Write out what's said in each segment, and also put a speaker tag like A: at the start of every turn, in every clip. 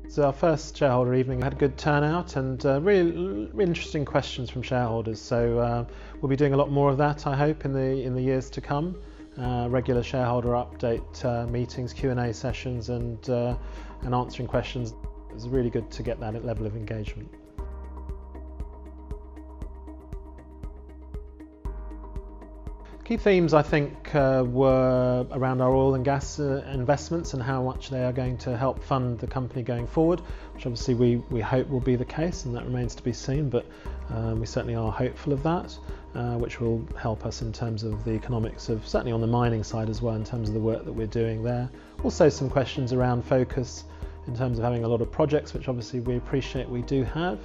A: So our first shareholder evening had a good turnout and really interesting questions from shareholders. So we'll be doing a lot more of that, I hope, in the years to come. Regular shareholder update meetings, Q&A sessions, and answering questions. It was really good to get that level of engagement. Key themes, I think, were around our oil and gas investments and how much they are going to help fund the company going forward, which obviously we hope will be the case, and that remains to be seen, but we certainly are hopeful of that, which will help us in terms of the economics of, certainly on the mining side as well, in terms of the work that we're doing there. Also some questions around focus in terms of having a lot of projects, which obviously we appreciate we do have.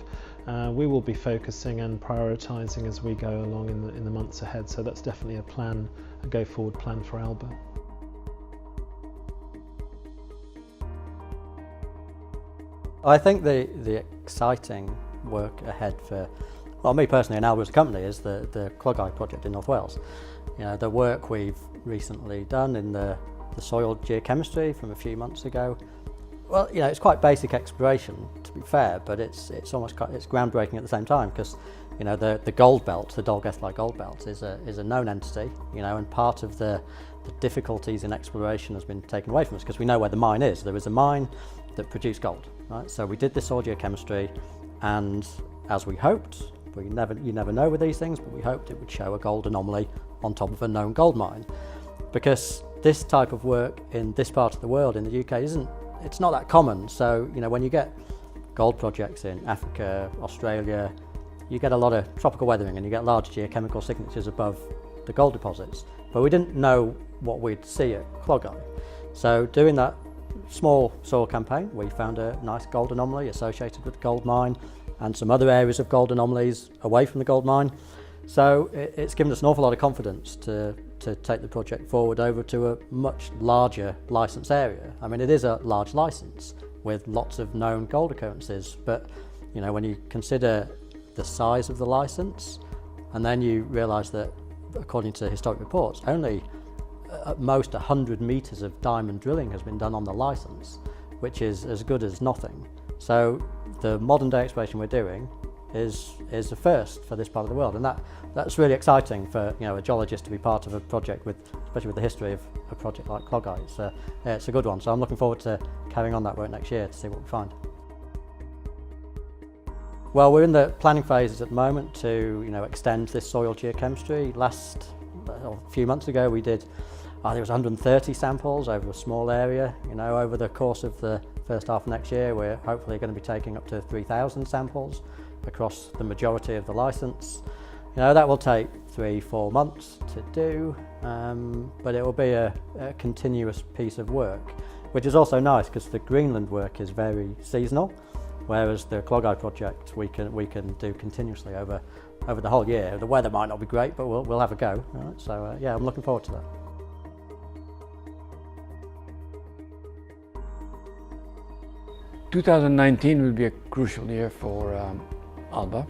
A: We will be focusing and prioritising as we go along in the months ahead, so that's definitely a go forward plan for Alba.
B: I think the exciting work ahead for, well, me personally and Alba as a company is the Clogau project in North Wales. You know, the work we've recently done in the soil geochemistry from a few months ago. Well, you know, it's quite basic exploration, to be fair, but it's groundbreaking at the same time, because, you know, the gold belt, the Dolgellau gold belt, is a known entity, you know, and part of the difficulties in exploration has been taken away from us because we know where the mine is. There is a mine that produced gold, right? So we did this soil geochemistry, and as we hoped, you never know with these things, but we hoped it would show a gold anomaly on top of a known gold mine, because this type of work in this part of the world, in the UK, it's not that common. So, you know, when you get gold projects in Africa, Australia, you get a lot of tropical weathering and you get large geochemical signatures above the gold deposits. But we didn't know what we'd see at Clogau. So doing that small soil campaign, we found a nice gold anomaly associated with the gold mine and some other areas of gold anomalies away from the gold mine. So it's given us an awful lot of confidence to take the project forward over to a much larger licence area. I mean, it is a large licence with lots of known gold occurrences, but, you know, when you consider the size of the licence, and then you realise that, according to historic reports, only at most 100 metres of diamond drilling has been done on the licence, which is as good as nothing. So the modern day exploration we're doing is a first for this part of the world, and that's really exciting for, you know, a geologist to be part of a project especially with the history of a project like Clogau. It's a good one, so I'm looking forward to carrying on that work next year to see what we find. Well, we're in the planning phases at the moment to, you know, extend this soil geochemistry. A few months ago we did, there was 130 samples over a small area. You know, over the course of the first half of next year, we're hopefully going to be taking up to 3,000 samples across the majority of the licence. You know, that will take 3-4 months to do, but it will be a continuous piece of work, which is also nice because the Greenland work is very seasonal, whereas the Clogau project we can do continuously over the whole year. The weather might not be great, but we'll have a go. Right? So yeah, I'm looking forward to that.
C: "2019 will be a crucial year for Alba,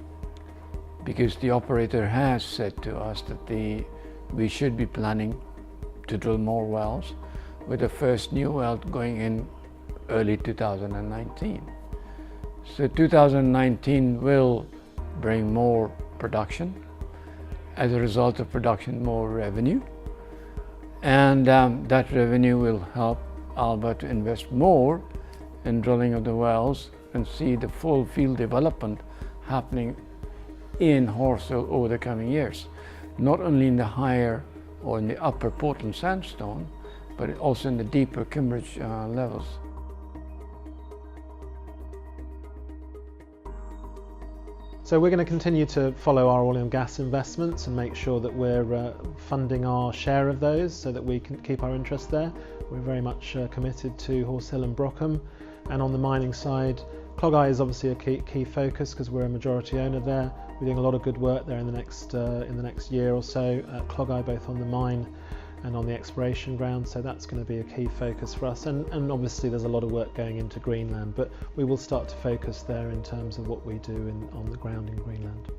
C: because the operator has said to us that we should be planning to drill more wells, with the first new well going in early 2019. So 2019 will bring more production, as a result of production more revenue, and that revenue will help Alba to invest more in drilling of the wells and see the full field development happening in Horsell over the coming years, not only in the higher or in the upper Portland sandstone, but also in the deeper Cambridge levels.
A: So we're going to continue to follow our oil and gas investments and make sure that we're funding our share of those so that we can keep our interest there. We're very much committed to Horse Hill and Brockham, and on the mining side, Clogau is obviously a key focus because we're a majority owner there. We're doing a lot of good work there in the next year or so at Clogau, both on the mine and on the exploration ground, so that's going to be a key focus for us, and obviously there's a lot of work going into Greenland, but we will start to focus there in terms of what we do on the ground in Greenland.